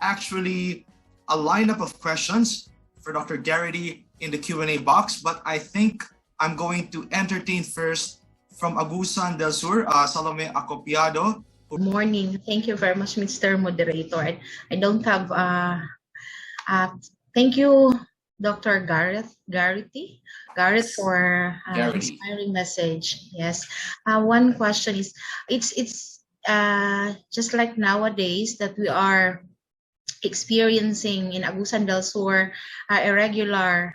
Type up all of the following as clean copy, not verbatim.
actually a lineup of questions for Dr. Garrity in the Q&A box, but I think I'm going to entertain first from Agusan del Sur, Salome Acopiado. Good morning. Thank you very much, Mr. Moderator. I don't have, thank you, Dr. Garrity for inspiring message. Yes. One question is, it's just like nowadays that we are experiencing in Agusan del Sur irregular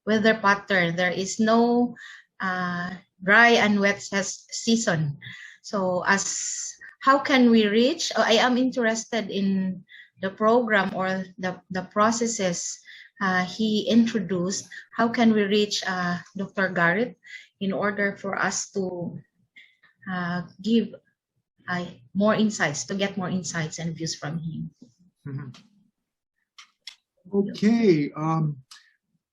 weather pattern. There is no dry and wet season. So how can we reach? I am interested in the program or the processes he introduced. How can we reach Dr. Garrett in order for us to give more insights, to get more insights and views from him? Okay.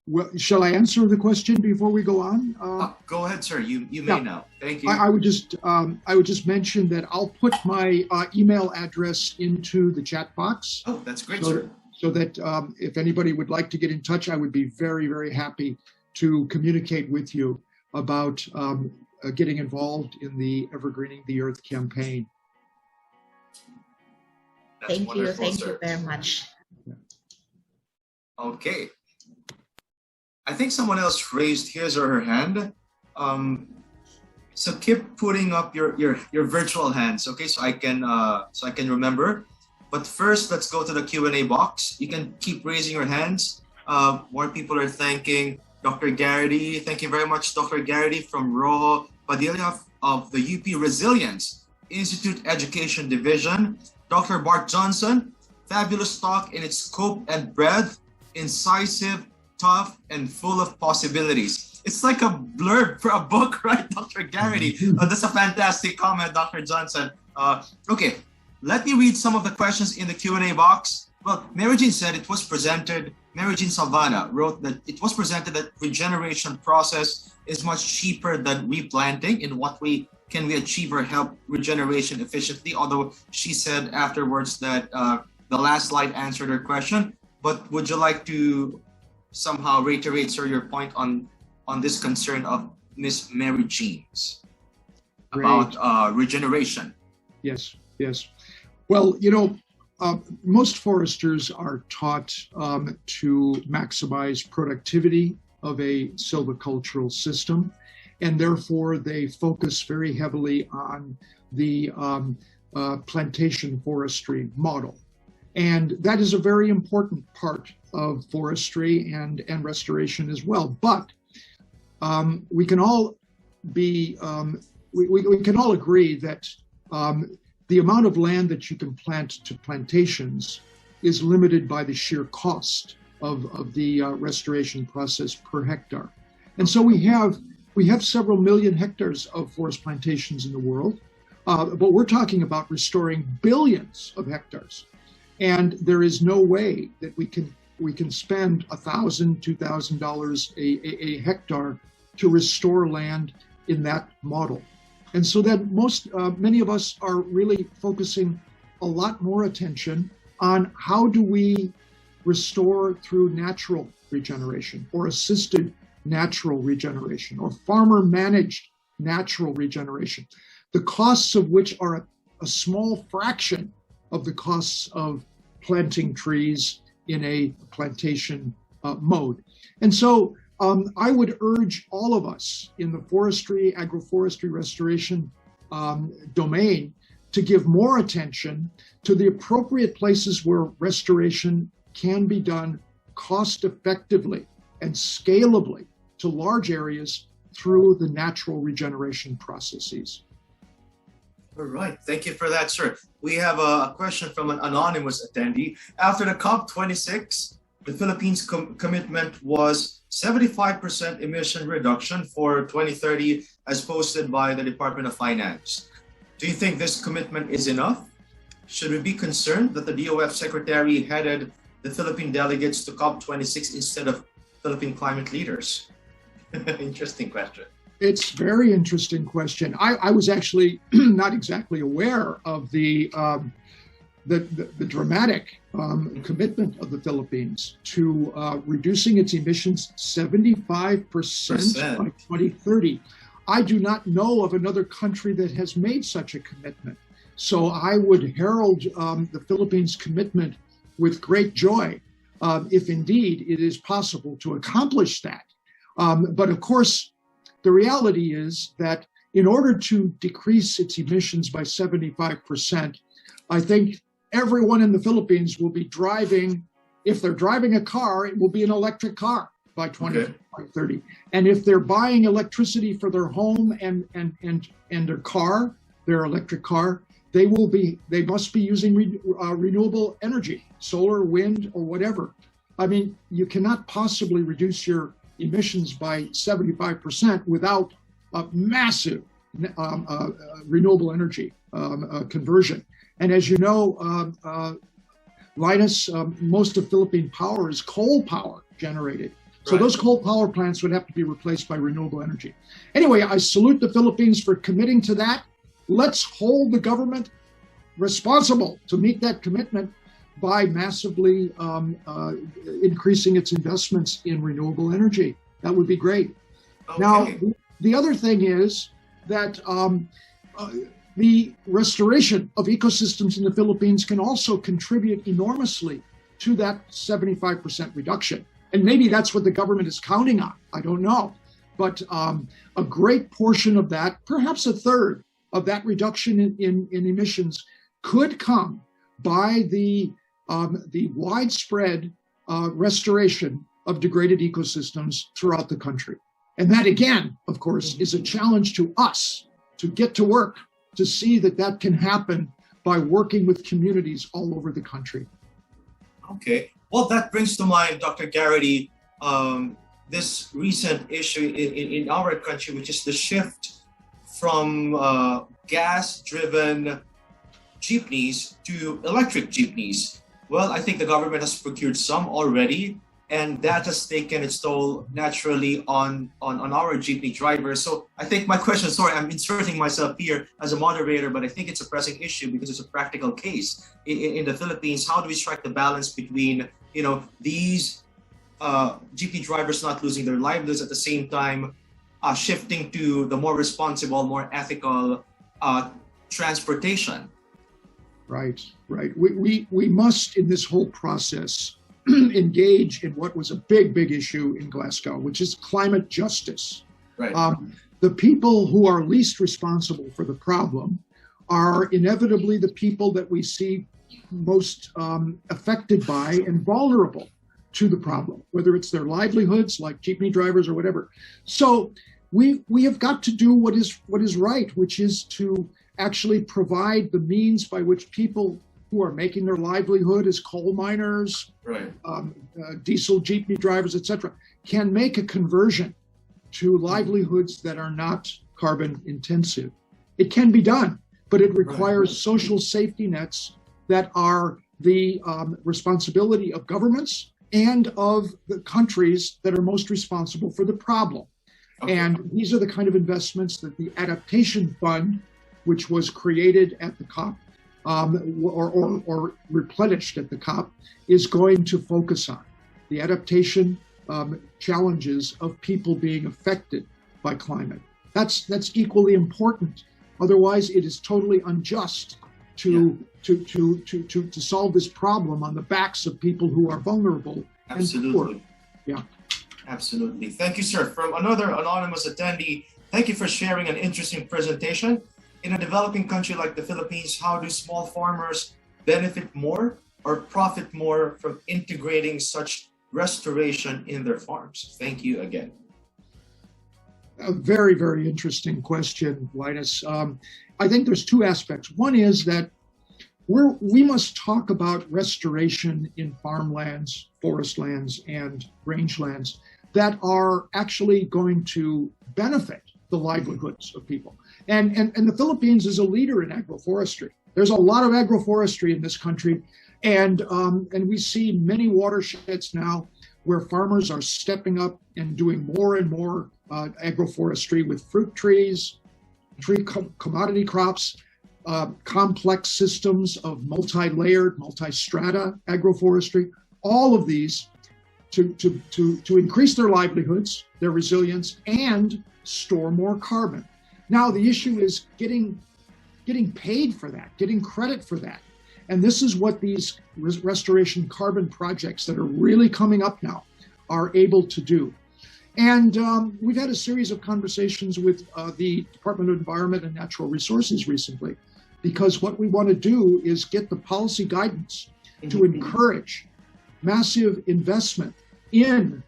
Well, shall I answer the question before we go on? Go ahead, sir. You may now. Thank you. I would just mention that I'll put my email address into the chat box. Oh, that's great, sir. So that if anybody would like to get in touch, I would be very, very happy to communicate with you about getting involved in the Evergreening the Earth campaign. Thank you very much. Yeah. Okay. I think someone else raised his or her hand. So keep putting up your virtual hands, okay? So I can remember. But first, let's go to the Q&A box. You can keep raising your hands. More people are thanking Dr. Garrity. Thank you very much, Dr. Garrity from Rojo Padilla of the UP Resilience Institute Education Division. Dr. Bart Johnson, fabulous talk in its scope and breadth, incisive, tough, and full of possibilities. It's like a blurb for a book, right, Dr. Garrity? That's a fantastic comment, Dr. Johnson. Okay, let me read some of the questions in the Q&A box. Well, Mary Jean said it was presented, Mary Jean Salvana wrote that it was presented that regeneration process is much cheaper than replanting. In what way can we achieve or help regeneration efficiently? Although she said afterwards that the last slide answered her question. But would you like to somehow reiterate, sir, your point on this concern of Miss Mary Jean's about regeneration? Yes, yes. Well, you know, most foresters are taught to maximize productivity of a silvicultural system, and therefore they focus very heavily on the plantation forestry model. And that is a very important part of forestry and restoration as well. But we can all be, we can all agree that the amount of land that you can plant to plantations is limited by the sheer cost of the restoration process per hectare. And so we have several million hectares of forest plantations in the world, but we're talking about restoring billions of hectares. And there is no way that we can spend $1,000, $2,000 a hectare to restore land in that model. And so that many of us are really focusing a lot more attention on how do we restore through natural regeneration or assisted natural regeneration or farmer managed natural regeneration, the costs of which are a small fraction of the costs of planting trees in a plantation mode. And so I would urge all of us in the forestry, agroforestry restoration domain to give more attention to the appropriate places where restoration can be done cost effectively and scalably to large areas through the natural regeneration processes. All right, thank you for that, sir. We have a question from an anonymous attendee. After the COP26, the Philippines' commitment was 75% emission reduction for 2030 as posted by the Department of Finance. Do you think this commitment is enough? Should we be concerned that the DOF secretary headed the Philippine delegates to COP26 instead of Philippine climate leaders? Interesting question. It's a very interesting question. I was actually not exactly aware of the the dramatic commitment of the Philippines to reducing its emissions 75% by 2030. I do not know of another country that has made such a commitment. So I would herald the Philippines' commitment with great joy, if indeed it is possible to accomplish that. But of course, the reality is that in order to decrease its emissions by 75%, I think everyone in the Philippines will be driving, if they're driving a car, it will be an electric car by 2030. And if they're buying electricity for their home and their car, their electric car, they must be using renewable energy, solar, wind, or whatever. I mean, you cannot possibly reduce your emissions by 75% without a massive renewable energy conversion. And as you know, Linus, most of Philippine power is coal power generated. So those coal power plants would have to be replaced by renewable energy. Anyway, I salute the Philippines for committing to that. Let's hold the government responsible to meet that commitment by massively increasing its investments in renewable energy. That would be great. Okay. Now, the other thing is that the restoration of ecosystems in the Philippines can also contribute enormously to that 75% reduction. And maybe that's what the government is counting on. I don't know. But a great portion of that, perhaps a third of that reduction in emissions, could come by the widespread restoration of degraded ecosystems throughout the country. And that, again, of course, is a challenge to us to get to work, to see that that can happen by working with communities all over the country. Okay. Well, that brings to mind, Dr. Garrity, this recent issue in our country, which is the shift from gas-driven jeepneys to electric jeepneys. Well, I think the government has procured some already, and that has taken its toll naturally on our jeepney drivers. So I think my question, sorry, I'm inserting myself here as a moderator, but I think it's a pressing issue because it's a practical case in the Philippines. How do we strike the balance between, these jeepney drivers not losing their livelihoods at the same time shifting to the more responsible, more ethical transportation? Right. We must, in this whole process, engage in what was a big issue in Glasgow, which is climate justice. Right. The people who are least responsible for the problem are inevitably the people that we see most affected by and vulnerable to the problem, whether it's their livelihoods, like jeepney drivers or whatever. So we have got to do what is right, which is to actually provide the means by which people who are making their livelihood as coal miners, diesel jeepney drivers, etc., can make a conversion to livelihoods that are not carbon intensive. It can be done, but it requires social safety nets that are the responsibility of governments and of the countries that are most responsible for the problem. Okay. And these are the kind of investments that the Adaptation Fund, which was created at the COP, or replenished at the COP, is going to focus on. The adaptation challenges of people being affected by climate. That's equally important. Otherwise, it is totally unjust to solve this problem on the backs of people who are vulnerable. Absolutely. And poor. Yeah. Absolutely. Thank you, sir. From another anonymous attendee, thank you for sharing an interesting presentation. In a developing country like the Philippines, how do small farmers benefit more or profit more from integrating such restoration in their farms? Thank you again. A very interesting question, Linus. I think there's two aspects. One is that we must talk about restoration in farmlands, forest lands, and rangelands that are actually going to benefit the livelihoods of people. And the Philippines is a leader in agroforestry. There's a lot of agroforestry in this country, and we see many watersheds now where farmers are stepping up and doing more and more agroforestry with fruit trees, commodity crops. complex systems of multi-layered, multi-strata agroforestry, all of these to increase their livelihoods, their resilience, and store more carbon. Now, the issue is getting paid for that, getting credit for that. And this is what these restoration carbon projects that are really coming up now are able to do. And we've had a series of conversations with the Department of Environment and Natural Resources recently, because what we want to do is get the policy guidance to encourage massive investment in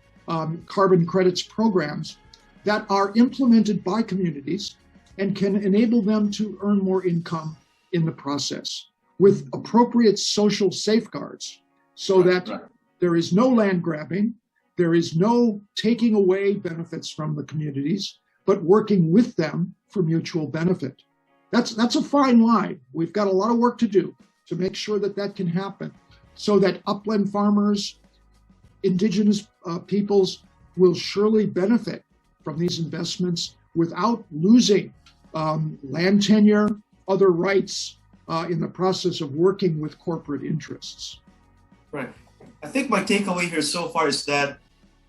carbon credits programs that are implemented by communities and can enable them to earn more income in the process with appropriate social safeguards so that there is no land grabbing, there is no taking away benefits from the communities, but working with them for mutual benefit. That's a fine line. We've got a lot of work to do to make sure that that can happen so that upland farmers, indigenous peoples will surely benefit from these investments without losing land tenure, other rights in the process of working with corporate interests. Right. I think my takeaway here so far is that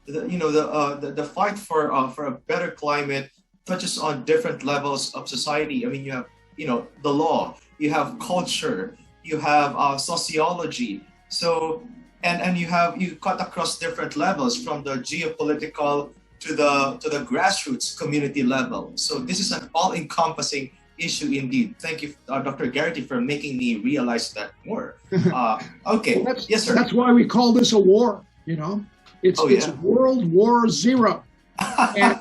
the fight for a better climate touches on different levels of society. I mean, you have the law, you have culture, you have sociology. So and you cut across different levels from the geopolitical to the grassroots community level. So this is an all-encompassing issue indeed. Thank you, Dr. Garrity, for making me realize that more. Okay, well, yes, sir. That's why we call this a war. It's World War Zero. And,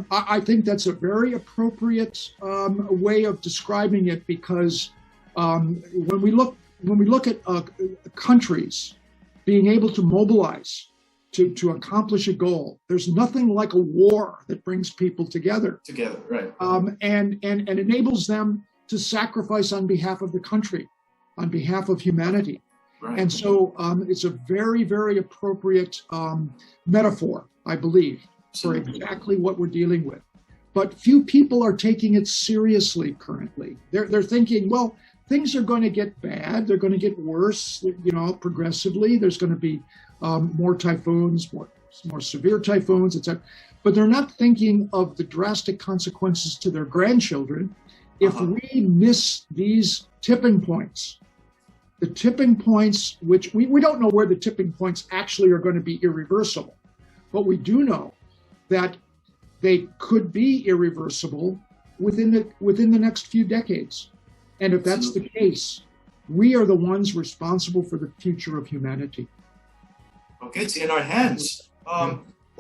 I think that's a very appropriate way of describing it, because when we look at countries being able to mobilize to accomplish a goal, there's nothing like a war that brings people together. Right. And enables them to sacrifice on behalf of the country, on behalf of humanity. Right. And so it's a very, very appropriate metaphor, I believe, for exactly what we're dealing with. But few people are taking it seriously currently. They're thinking, well, things are going to get bad. They're going to get worse, progressively. There's going to be more typhoons, more severe typhoons, etc. But they're not thinking of the drastic consequences to their grandchildren if we miss these tipping points. The tipping points, which we don't know where the tipping points actually are going to be irreversible, but we do know that they could be irreversible within the next few decades. And if that's the case, we are the ones responsible for the future of humanity. Okay, it's in our hands.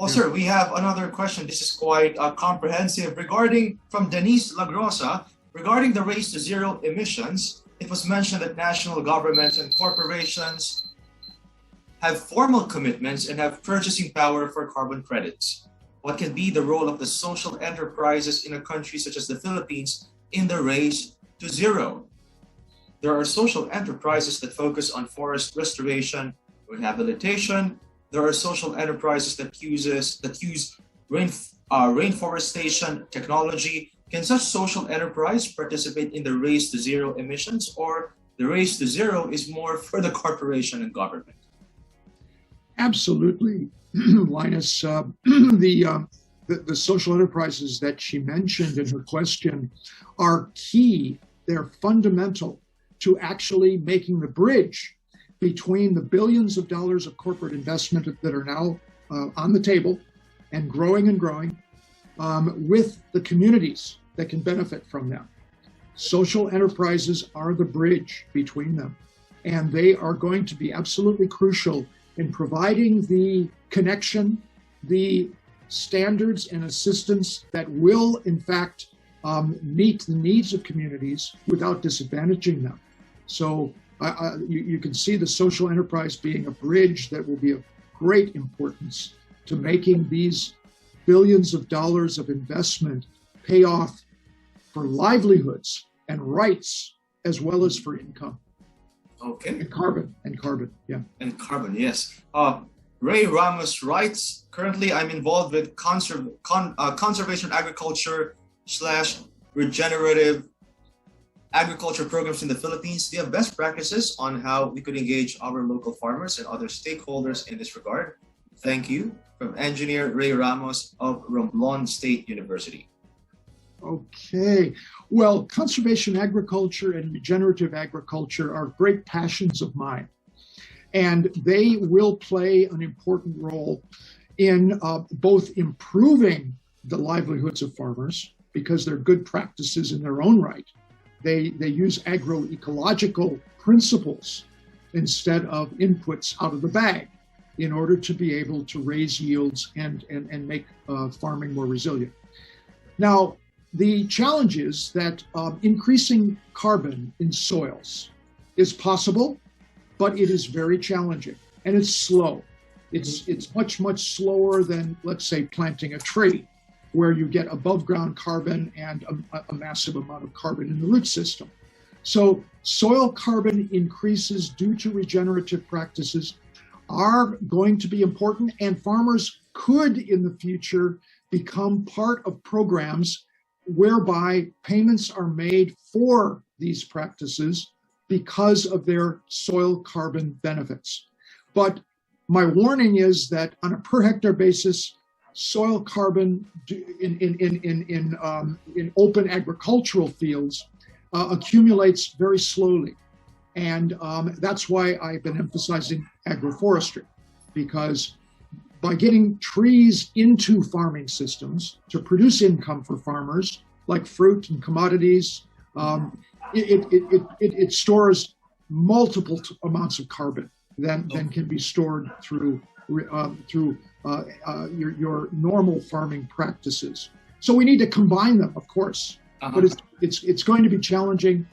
Sir, we have another question. This is quite comprehensive from Denise Lagrosa regarding the race to zero emissions. It was mentioned that national governments and corporations have formal commitments and have purchasing power for carbon credits. What can be the role of the social enterprises in a country such as the Philippines in the race to zero? There are social enterprises that focus on forest restoration, rehabilitation. There are social enterprises that use rainforestation technology. Can such social enterprise participate in the race to zero emissions, or the race to zero is more for the corporation and government? Absolutely, Linus. The social enterprises that she mentioned in her question are key. They're fundamental to actually making the bridge between the billions of dollars of corporate investment that are now on the table and growing with the communities that can benefit from them. Social enterprises are the bridge between them, and they are going to be absolutely crucial in providing the connection, the standards and assistance that will, in fact, meet the needs of communities without disadvantaging them. So you can see the social enterprise being a bridge that will be of great importance to making these billions of dollars of investment pay off for livelihoods and rights, as well as for income. Okay. And carbon, yeah. And carbon, yes. Ray Ramos writes, currently I'm involved with conservation agriculture / regenerative agriculture programs in the Philippines. Do you have best practices on how we could engage our local farmers and other stakeholders in this regard? Thank you. From Engineer Ray Ramos of Romblon State University. Okay. Well, conservation agriculture and regenerative agriculture are great passions of mine, and they will play an important role in both improving the livelihoods of farmers, because they're good practices in their own right. They use agroecological principles instead of inputs out of the bag in order to be able to raise yields and make farming more resilient. Now, the challenge is that increasing carbon in soils is possible, but it is very challenging, and it's slow. It's much, much slower than, let's say, planting a tree, where you get above ground carbon and a massive amount of carbon in the root system. So soil carbon increases due to regenerative practices are going to be important, and farmers could in the future become part of programs whereby payments are made for these practices because of their soil carbon benefits. But my warning is that on a per hectare basis, soil carbon in open agricultural fields accumulates very slowly. And that's why I've been emphasizing agroforestry, because by getting trees into farming systems to produce income for farmers, like fruit and commodities, it stores multiple amounts of carbon than can be stored through your normal farming practices. So we need to combine them, of course, but it's going to be challenging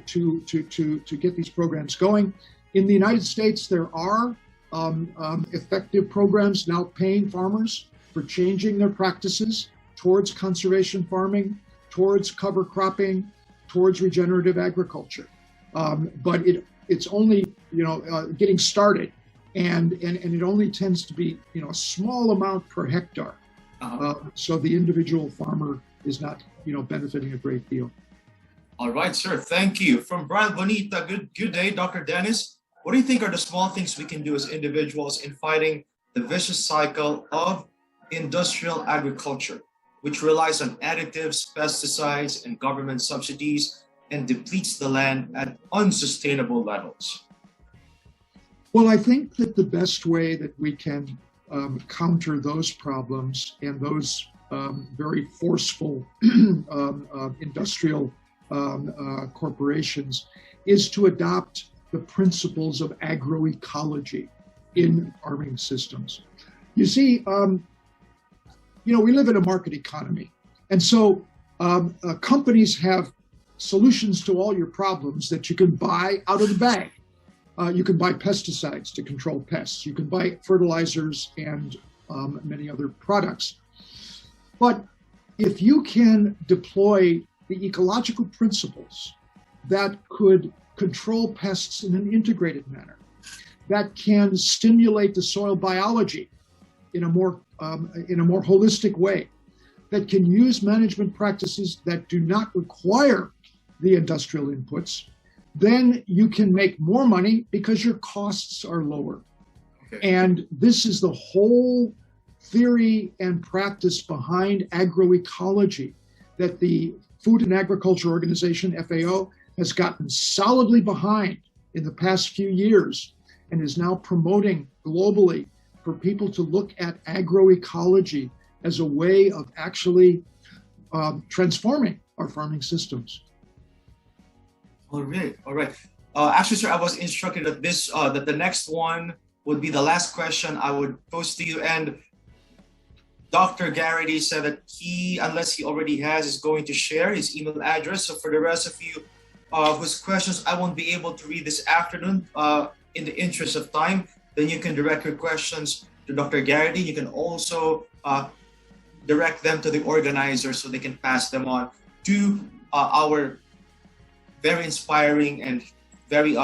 to get these programs going. In the United States, there are effective programs now paying farmers for changing their practices towards conservation farming, towards cover cropping, towards regenerative agriculture. But it's only getting started, and it only tends to be a small amount per hectare. So the individual farmer is not benefiting a great deal. All right, sir. Thank you. From Brian Bonita, good day, Dr. Dennis. What do you think are the small things we can do as individuals in fighting the vicious cycle of industrial agriculture, which relies on additives, pesticides, and government subsidies, and depletes the land at unsustainable levels? Well, I think that the best way that we can counter those problems and those very forceful industrial corporations is to adopt the principles of agroecology in farming systems. You see, we live in a market economy, and so companies have solutions to all your problems that you can buy out of the bag. You can buy pesticides to control pests. You can buy fertilizers and many other products. But if you can deploy the ecological principles that could control pests in an integrated manner, that can stimulate the soil biology in a more holistic way, that can use management practices that do not require the industrial inputs, then you can make more money because your costs are lower. Okay. And this is the whole theory and practice behind agroecology that the Food and Agriculture Organization, FAO, has gotten solidly behind in the past few years and is now promoting globally for people to look at agroecology as a way of actually transforming our farming systems. All right. Actually, sir, I was instructed that that the next one would be the last question I would pose to you. And Dr. Garrity said that unless he already has, is going to share his email address. So for the rest of you whose questions I won't be able to read this afternoon, in the interest of time, then you can direct your questions to Dr. Garrity. You can also direct them to the organizer so they can pass them on to our very inspiring and very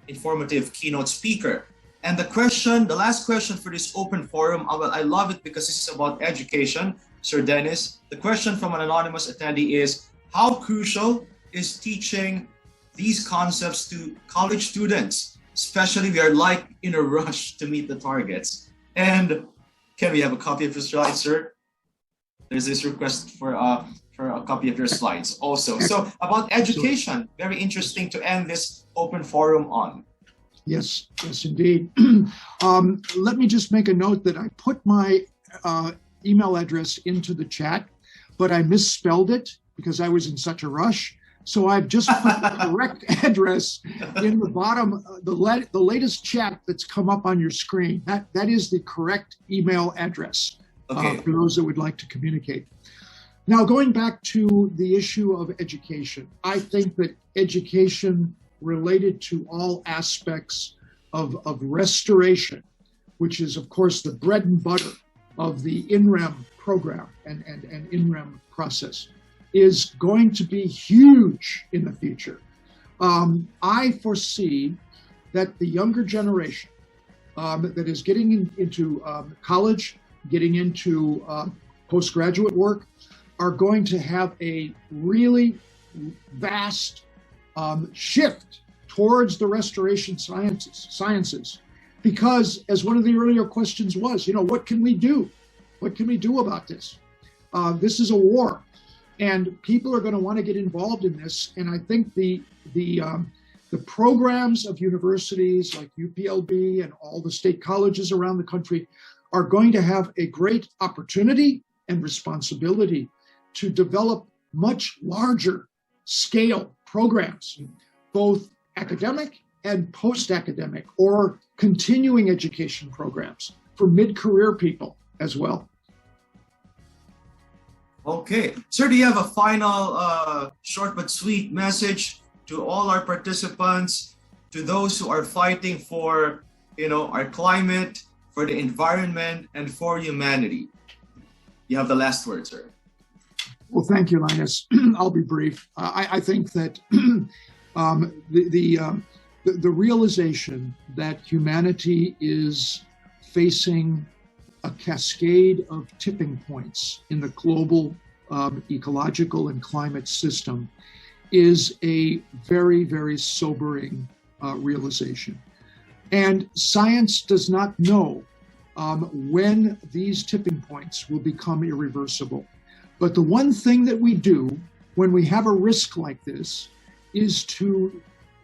informative keynote speaker. And the last question for this open forum, I love it because this is about education, Sir Dennis. The question from an anonymous attendee is, how crucial is teaching these concepts to college students, especially we are like in a rush to meet the targets. And can we have a copy of your slides, sir? There's this request for a copy of your slides also. So about education, very interesting to end this open forum on. Yes, yes, indeed. Let me just make a note that I put my email address into the chat, but I misspelled it because I was in such a rush. So I've just put the correct address in the bottom, the latest chat that's come up on your screen. That is the correct email address for those that would like to communicate. Now, going back to the issue of education, I think that education related to all aspects of restoration, which is, of course, the bread and butter of the INREM program and INREM process, is going to be huge in the future. I foresee that the younger generation that is getting into college, getting into postgraduate work, are going to have a really vast shift towards the restoration sciences, because as one of the earlier questions was, what can we do? What can we do about this? This is a war, and people are going to want to get involved in this. And I think the programs of universities like UPLB and all the state colleges around the country are going to have a great opportunity and responsibility to develop much larger scale programs, both academic and post-academic or continuing education programs for mid-career people as well. Okay. Sir, do you have a final short but sweet message to all our participants, to those who are fighting for, our climate, for the environment, and for humanity? You have the last word, sir. Well, thank you, Linus. I'll be brief. I think that the realization that humanity is facing a cascade of tipping points in the global ecological and climate system is a very, very sobering realization. And science does not know when these tipping points will become irreversible. But the one thing that we do when we have a risk like this is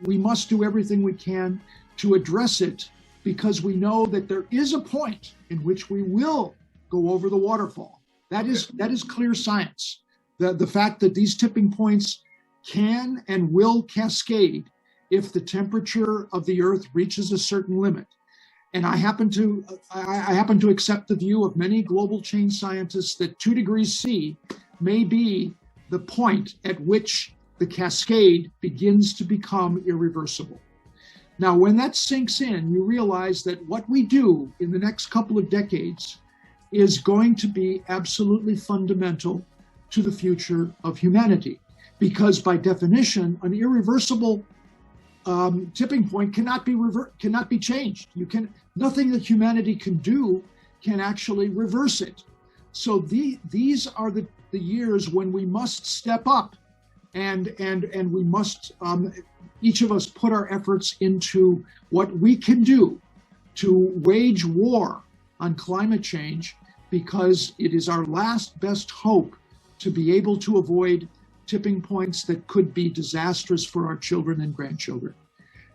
we must do everything we can to address it, because we know that there is a point in which we will go over the waterfall. That is clear science. The fact that these tipping points can and will cascade if the temperature of the Earth reaches a certain limit. And I happen to accept the view of many global change scientists that 2 degrees C may be the point at which the cascade begins to become irreversible. Now, when that sinks in, you realize that what we do in the next couple of decades is going to be absolutely fundamental to the future of humanity, because by definition, an irreversible tipping point cannot be changed. Nothing that humanity can do can actually reverse it. So these are the years when we must step up, and we must each of us put our efforts into what we can do to wage war on climate change, because it is our last best hope to be able to avoid tipping points that could be disastrous for our children and grandchildren.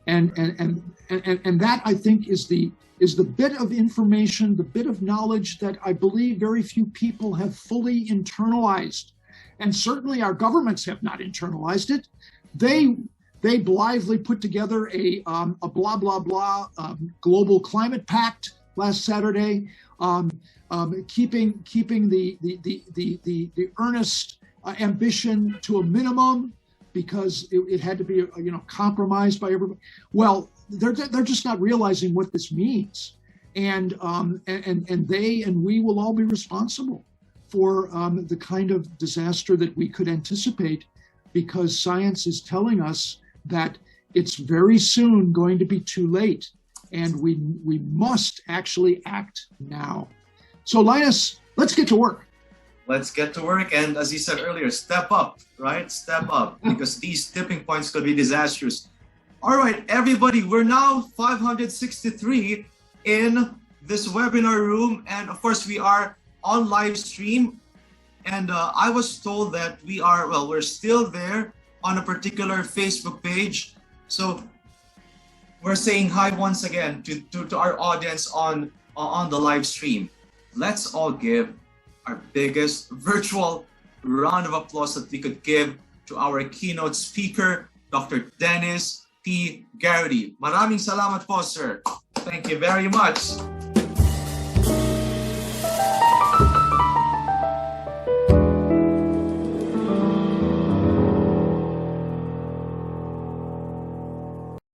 And that, I think, is the bit of information, the bit of knowledge that I believe very few people have fully internalized. And certainly our governments have not internalized it. They blithely put together a blah, blah, blah global climate pact last Saturday, keeping the earnest ambition to a minimum, because it had to be compromised by everybody. Well, they're just not realizing what this means, and they and we will all be responsible for the kind of disaster that we could anticipate, because science is telling us that it's very soon going to be too late, and we must actually act now. So, Linus, let's get to work. let's get to work. And as you said earlier, step up, right? Step up, because these tipping points could be disastrous. All right, everybody, we're now 563 in this webinar room. And of course, we are on live stream. And I was told that we're still there on a particular Facebook page. So we're saying hi once again to our audience on the live stream. Let's all give our biggest virtual round of applause that we could give to our keynote speaker, Dr. Dennis P. Garrity. Maraming salamat po, sir. Thank you very much.